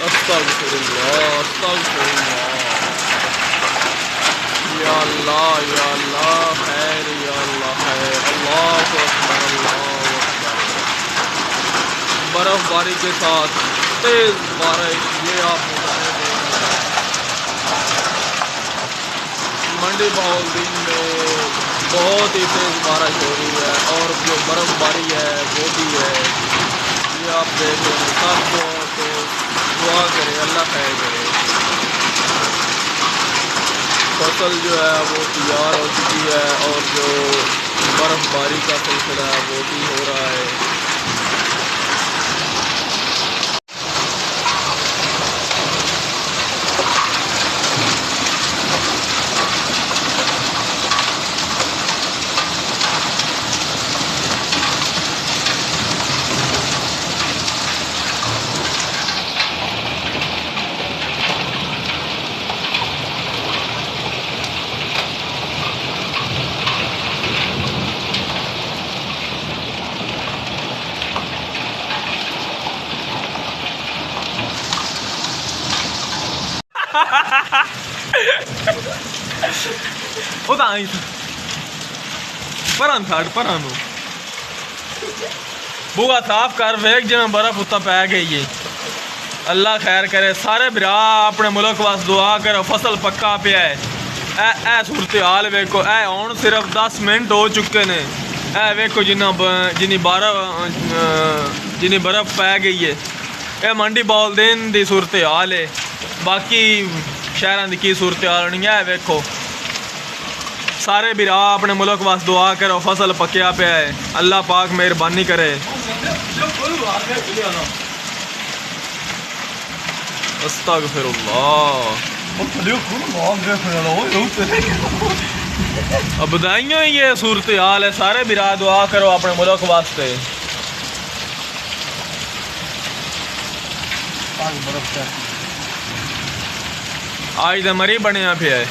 استغفر اللہ استغفر اللہ، یا اللہ خیر، یا اللہ خیر، اللہ اکبر اللہ اکبر۔ برف باری کے ساتھ تیز بارش، یہ آپ نظارے دیکھ رہے ہیں۔ منڈی بہاؤالدین میں بہت ہی تیز بارش ہو رہی ہے، اور جو برف باری ہے وہ بھی ہے، یہ آپ دیکھ رہے ہیں۔ سب کو دعا کرے، اللہ خیر کرے۔ فصل جو ہے وہ تیار ہو چکی ہے، اور جو برف باری کا سلسلہ ہے وہ بھی ہو رہا ہے۔ بوگا صاف کر ویک جی میں برف اتنا پی گئی ہے۔ اللہ خیر کرے، سارے برا اپنے ملک واسطے دعا کرو، فصل پکا پیا ہے۔ اے صورتحال ویکو، اے ہوں صرف 10 منٹ ہو چکے نے، اے ویکو جنی برف پی گئی ہے۔ اے منڈی بہاؤالدین دی صورتحال ہے، باقی شہراں دی کی صورتحال ہونی ہے۔ ویکھو سارے برا اپنے ملک واسطے دعا کرو، فصل پکیا پیا ہے، اللہ پاک مہربانی کرے۔ استغفر اللہ۔ اب بدائیوں یہ صورتحال ہے، سارے برا دعا کرو اپنے ملک واسطے۔ آج تو مری بنیا پیا ہے۔